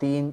3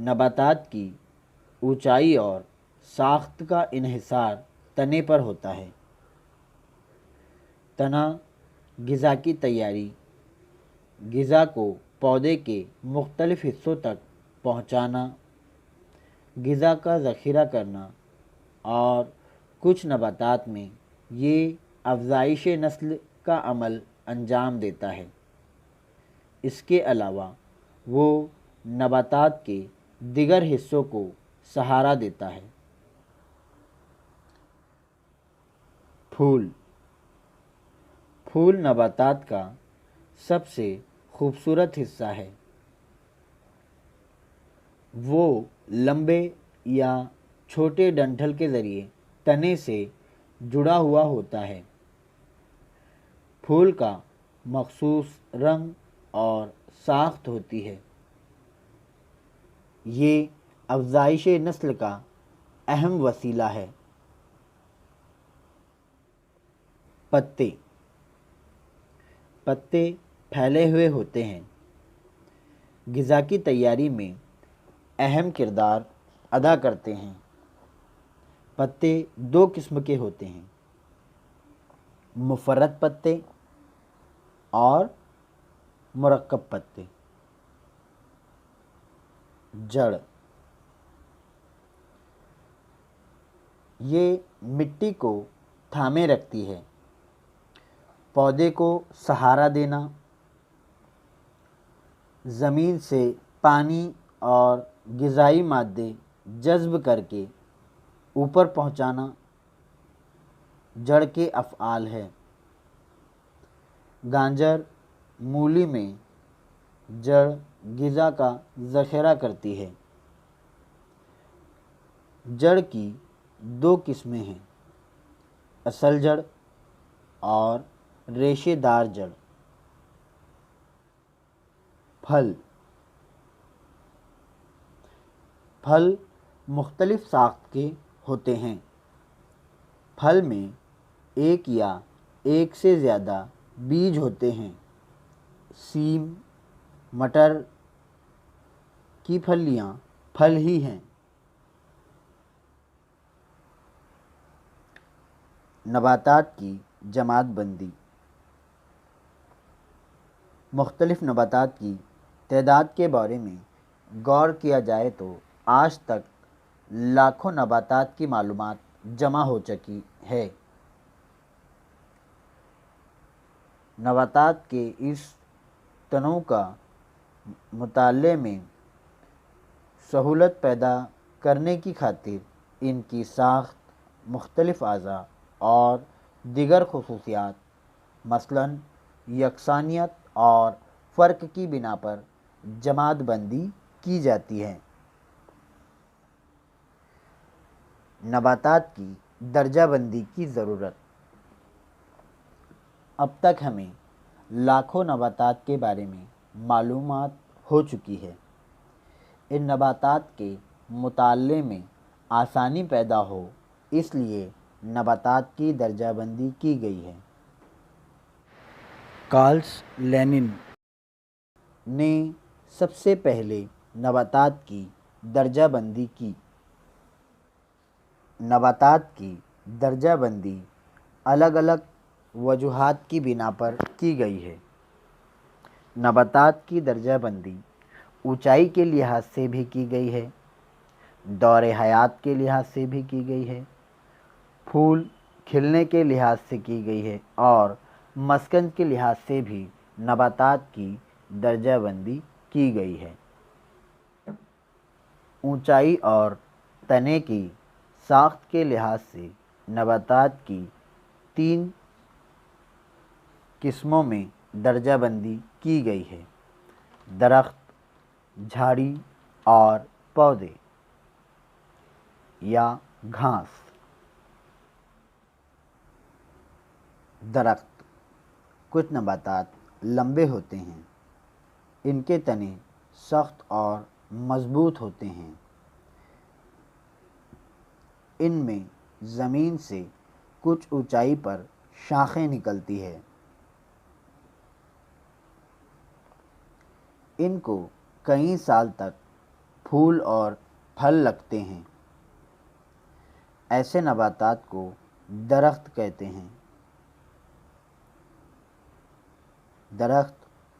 نباتات کی اونچائی اور ساخت کا انحصار تنے پر ہوتا ہے۔ تنا غذا کی تیاری، غذا کو پودے کے مختلف حصوں تک پہنچانا، غذا کا ذخیرہ کرنا، اور کچھ نباتات میں یہ افزائش نسل کا عمل انجام دیتا ہے۔ اس کے علاوہ وہ نباتات کے دیگر حصوں کو سہارا دیتا ہے۔ پھول نباتات کا سب سے خوبصورت حصہ ہے۔ وہ لمبے یا چھوٹے ڈنٹھل کے ذریعے تنے سے جڑا ہوا ہوتا ہے۔ پھول کا مخصوص رنگ اور ساخت ہوتی ہے۔ یہ افزائش نسل کا اہم وسیلہ ہے۔ پتے پھیلے ہوئے ہوتے ہیں، غذا کی تیاری میں اہم کردار ادا کرتے ہیں۔ پتے دو قسم کے ہوتے ہیں، مفرد پتے اور مرکب پتے۔ جڑ یہ مٹی کو تھامے رکھتی ہے۔ پودے کو سہارا دینا، زمین سے پانی اور غذائی مادے جذب کر کے اوپر پہنچانا جڑ کے افعال ہے۔ گانجر مولی میں جڑ غذا کا ذخیرہ کرتی ہے۔ جڑ کی دو قسمیں ہیں، اصل جڑ اور ریشے دار جڑ۔ پھل مختلف ساخت کے ہوتے ہیں۔ پھل میں ایک یا ایک سے زیادہ بیج ہوتے ہیں۔ سیم، مٹر کی پھلیاں پھل ہی ہیں۔ نباتات کی جماعت بندی۔ مختلف نباتات کی تعداد کے بارے میں غور کیا جائے تو آج تک لاکھوں نباتات کی معلومات جمع ہو چکی ہے۔ نباتات کے اس تنوع کا مطالعے میں سہولت پیدا کرنے کی خاطر ان کی ساخت، مختلف اعضاء اور دیگر خصوصیات، مثلاً یکسانیت اور فرق کی بنا پر جماعت بندی کی جاتی ہے۔ نباتات کی درجہ بندی کی ضرورت۔ اب تک ہمیں لاکھوں نباتات کے بارے میں معلومات ہو چکی ہے۔ ان نباتات کے مطالعے میں آسانی پیدا ہو اس لیے نباتات کی درجہ بندی کی گئی ہے۔ کارل لینن نے سب سے پہلے نباتات کی درجہ بندی کی۔ نباتات کی درجہ بندی الگ الگ وجوہات کی بنا پر کی گئی ہے۔ نباتات کی درجہ بندی اونچائی کے لحاظ سے بھی کی گئی ہے، دور حیات کے لحاظ سے بھی کی گئی ہے، پھول کھلنے کے لحاظ سے کی گئی ہے، اور مسکن کے لحاظ سے بھی نباتات کی درجہ بندی کی گئی ہے۔ اونچائی اور تنے کی ساخت کے لحاظ سے نباتات کی 3 قسموں میں درجہ بندی کی گئی ہے: درخت، جھاڑی اور پودے یا گھاس۔ درخت، کچھ نباتات لمبے ہوتے ہیں، ان کے تنے سخت اور مضبوط ہوتے ہیں، ان میں زمین سے کچھ اونچائی پر شاخیں نکلتی ہے۔ ان کو کئی سال تک پھول اور پھل لگتے ہیں۔ ایسے نباتات کو درخت کہتے ہیں۔ درخت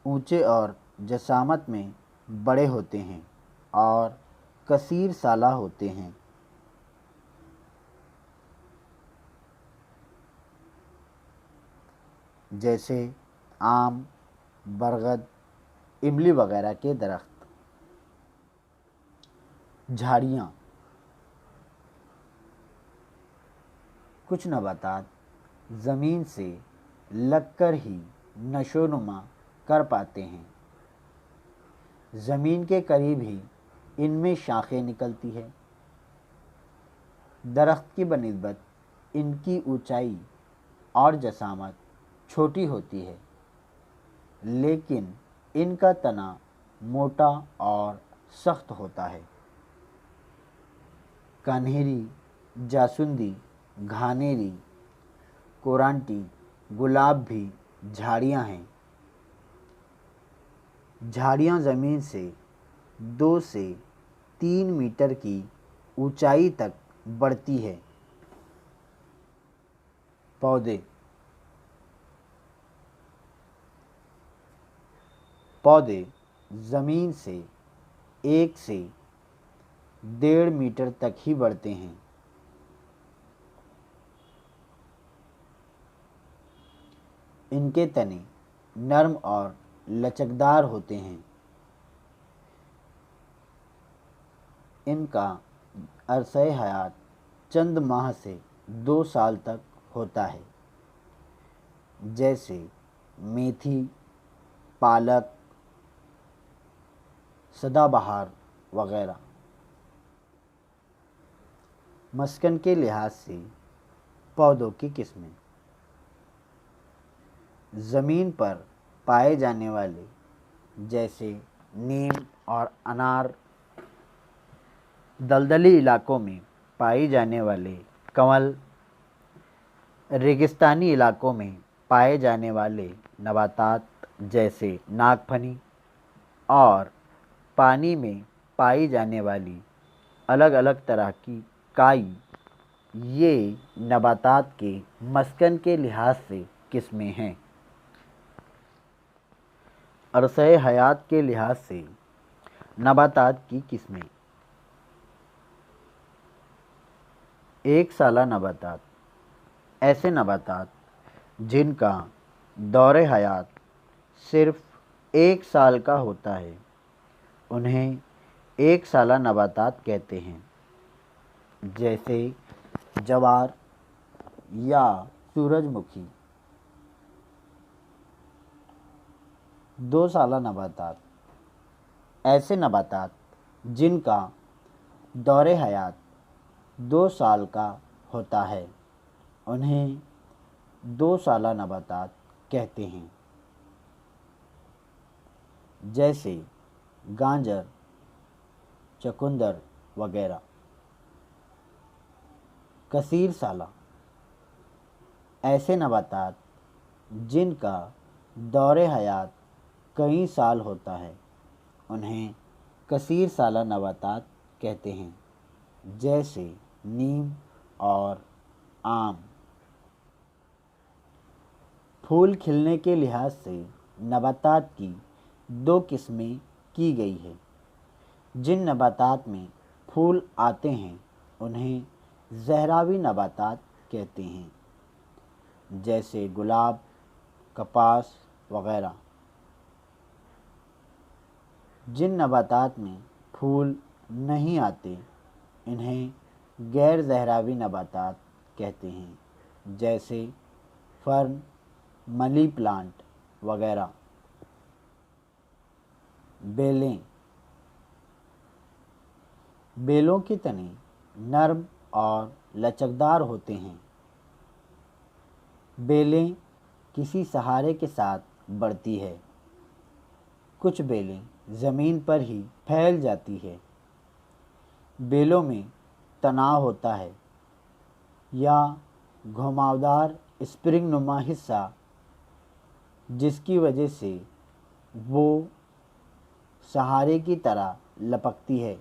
اونچے اور جسامت میں بڑے ہوتے ہیں اور کثیر سالہ ہوتے ہیں۔ جیسے آم، برگد، املی وغیرہ کے درخت۔ جھاڑیاں۔ کچھ نباتات زمین سے لگ کر ہی نشو و نما کر پاتے ہیں۔ زمین کے قریب ہی ان میں شاخیں نکلتی ہے۔ درخت کی بنسبت ان کی اونچائی اور جسامت چھوٹی ہوتی ہے، لیکن ان کا تنا موٹا اور سخت ہوتا ہے۔ کنہری، جاسوندی، گھانیری، کورانٹی، گلاب بھی جھاڑیاں ہیں۔ جھاڑیاں زمین سے 2 سے 3 میٹر کی اونچائی تک بڑھتی ہے۔ پودے۔ پودے زمین سے 1 سے 1.5 میٹر تک ہی بڑھتے ہیں۔ ان کے تنے نرم اور لچکدار ہوتے ہیں۔ ان کا عرصہ حیات چند ماہ سے 2 سال تک ہوتا ہے۔ جیسے میتھی، پالک، سدا بہار وغیرہ۔ مسکن کے لحاظ سے پودوں کی قسمیں۔ زمین پر پائے جانے والے جیسے نیم اور انار، دلدلی علاقوں میں پائی جانے والے کنول، ریگستانی علاقوں میں پائے جانے والے نباتات جیسے ناگ پھنی، اور پانی میں پائی جانے والی الگ الگ طرح کی کائی، یہ نباتات کے مسکن کے لحاظ سے قسمیں ہیں۔ عرصہ حیات کے لحاظ سے نباتات کی قسمیں۔ 1 سالہ نباتات۔ ایسے نباتات جن کا دور حیات صرف 1 سال کا ہوتا ہے، انہیں 1 سالہ نباتات کہتے ہیں۔ جیسے جوار یا سورج مکھی۔ 2 سالہ نباتات۔ ایسے نباتات جن کا دور حیات 2 سال کا ہوتا ہے، انہیں 2 سالہ نباتات کہتے ہیں۔ جیسے گاجر، چقندر وغیرہ۔ کثیر سالہ۔ ایسے نباتات جن کا دور حیات کئی سال ہوتا ہے، انہیں کثیر سالہ نباتات کہتے ہیں۔ جیسے نیم اور آم۔ پھول کھلنے کے لحاظ سے نباتات کی 2 قسمیں کی گئی ہے۔ جن نباتات میں پھول آتے ہیں انہیں زہراوی نباتات کہتے ہیں، جیسے گلاب، کپاس وغیرہ۔ جن نباتات میں پھول نہیں آتے انہیں غیر زہراوی نباتات کہتے ہیں، جیسے فرن، منی پلانٹ وغیرہ۔ بیلیں۔ بیلوں کے تنے نرم اور لچکدار ہوتے ہیں۔ بیلیں کسی سہارے کے ساتھ بڑھتی ہے۔ کچھ بیلیں زمین پر ہی پھیل جاتی ہے۔ بیلوں میں تناؤ ہوتا ہے یا گھماودار اسپرنگ نما حصہ، جس کی وجہ سے وہ سہارے کی طرح لپکتی ہے۔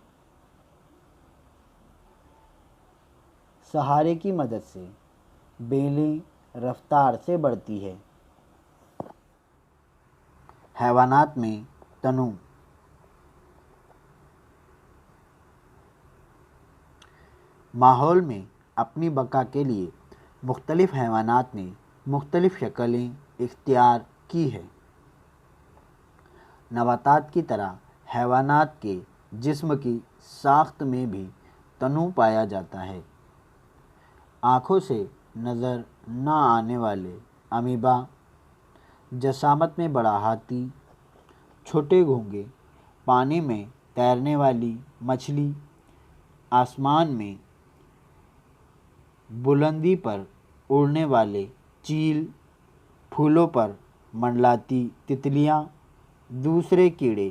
سہارے کی مدد سے بیلیں رفتار سے بڑھتی ہے۔ حیوانات میں تنوع۔ ماحول میں اپنی بقا کے لیے مختلف حیوانات نے مختلف شکلیں اختیار کی ہے۔ نباتات کی طرح حیوانات کے جسم کی ساخت میں بھی تنوع پایا جاتا ہے۔ آنکھوں سے نظر نہ آنے والے امیبا، جسامت میں بڑا ہاتھی، چھوٹے گھونگھے، پانی میں تیرنے والی مچھلی، آسمان میں بلندی پر اڑنے والے چیل، پھولوں پر منڈلاتی تتلیاں، دوسرے کیڑے،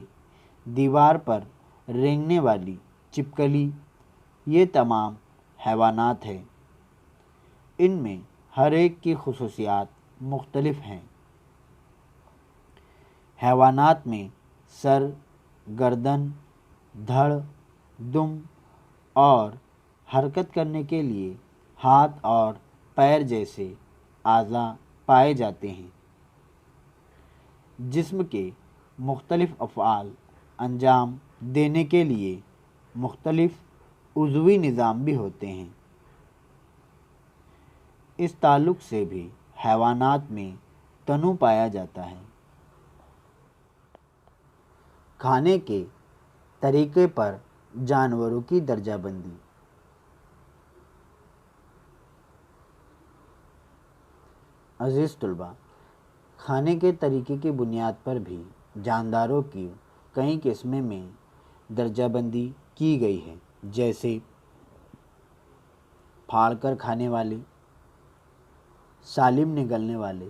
دیوار پر رینگنے والی چھپکلی، یہ تمام حیوانات ہیں۔ ان میں ہر ایک کی خصوصیات مختلف ہیں۔ حیوانات میں سر، گردن، دھڑ، دم اور حرکت کرنے کے لیے ہاتھ اور پیر جیسے اعضاء پائے جاتے ہیں۔ جسم کے مختلف افعال انجام دینے کے لیے مختلف عضوی نظام بھی ہوتے ہیں۔ اس تعلق سے بھی حیوانات میں تنوع پایا جاتا ہے۔ کھانے کے طریقے پر جانوروں کی درجہ بندی۔ عزیز طلباء، کھانے کے طریقے کی بنیاد پر بھی جانداروں کی کئی قسمیں میں درجہ بندی کی گئی ہے، جیسے پھاڑ کر کھانے والے، سالم نگلنے والے،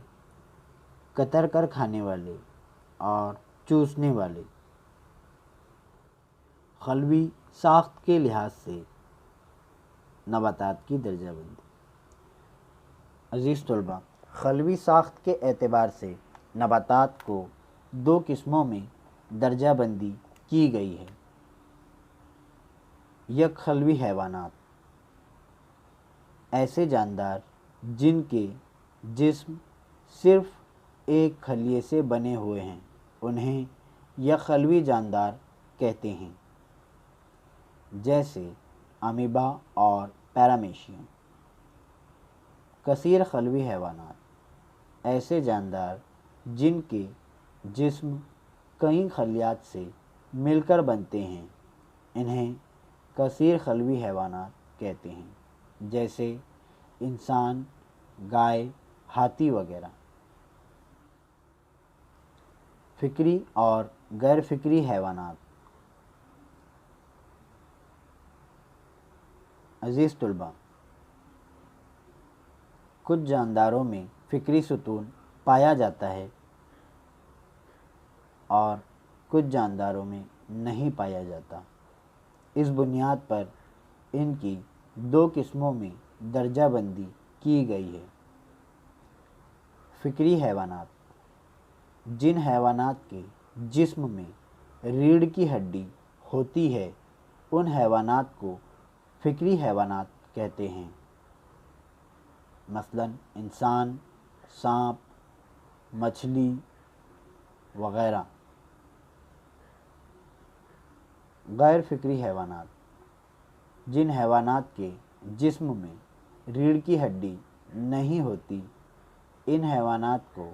کتر کر کھانے والے اور چوسنے والے۔ خلوی ساخت کے لحاظ سے نباتات کی درجہ بندی۔ عزیز طلباء، خلوی ساخت کے اعتبار سے نباتات کو دو قسموں میں درجہ بندی کی گئی ہے۔ یک خلوی حیوانات، ایسے جاندار جن کے جسم صرف ایک خلیے سے بنے ہوئے ہیں، انہیں یک خلوی جاندار کہتے ہیں، جیسے امیبا اور پیرامیشیم۔ کثیر خلوی حیوانات، ایسے جاندار جن کے جسم کئی خلیات سے مل کر بنتے ہیں، انہیں کثیر خلوی حیوانات کہتے ہیں، جیسے انسان، گائے، ہاتھی وغیرہ۔ فکری اور غیر فکری حیوانات۔ عزیز طلباء، کچھ جانداروں میں فکری ستون پایا جاتا ہے اور کچھ جانداروں میں نہیں پایا جاتا۔ اس بنیاد پر ان کی دو قسموں میں درجہ بندی کی گئی ہے۔ فکری حیوانات، جن حیوانات کے جسم میں ریڑھ کی ہڈی ہوتی ہے، ان حیوانات کو فکری حیوانات کہتے ہیں، مثلاً انسان، سانپ، مچھلی وغیرہ۔ غیر فکری حیوانات، جن حیوانات کے جسم میں ریڑھ کی ہڈی نہیں ہوتی، ان حیوانات کو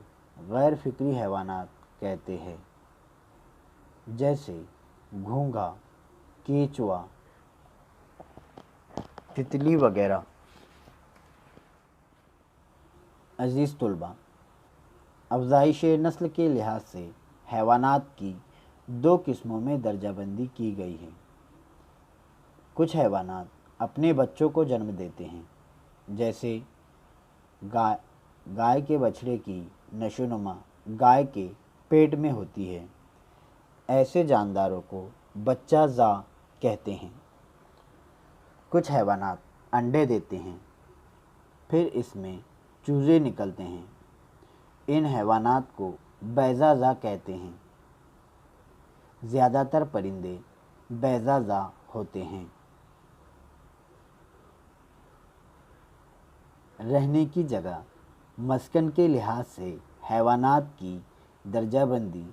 غیر فکری حیوانات کہتے ہیں، جیسے گھونگھا، کیچوا، تتلی وغیرہ۔ عزیز طلباء، افزائش نسل کے لحاظ سے حیوانات کی دو قسموں میں درجہ بندی کی گئی ہے۔ کچھ حیوانات اپنے بچوں کو جنم دیتے ہیں، جیسے گائے کے بچڑے کی نشوونما گائے کے پیٹ میں ہوتی ہے۔ ایسے جانداروں کو بچہ زا کہتے ہیں۔ کچھ حیوانات انڈے دیتے ہیں، پھر اس میں چوزے نکلتے ہیں۔ ان حیوانات کو بیضہ زا کہتے ہیں۔ زیادہ تر پرندے بیضہ زا ہوتے ہیں۔ رہنے کی جگہ مسکن کے لحاظ سے حیوانات کی درجہ بندی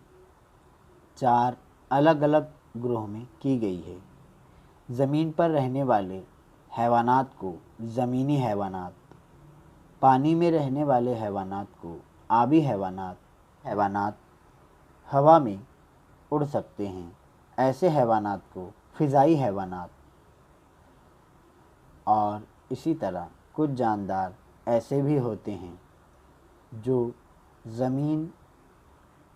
4 الگ الگ گروہ میں کی گئی ہے۔ زمین پر رہنے والے حیوانات کو زمینی حیوانات، پانی میں رہنے والے حیوانات کو آبی حیوانات ہوا میں اڑ سکتے ہیں، ایسے حیوانات کو فضائی حیوانات، اور اسی طرح کچھ جاندار ایسے بھی ہوتے ہیں جو زمین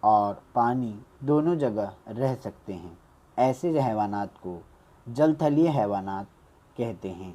اور پانی دونوں جگہ رہ سکتے ہیں، ایسے حیوانات کو جل تھلی حیوانات کہتے ہیں۔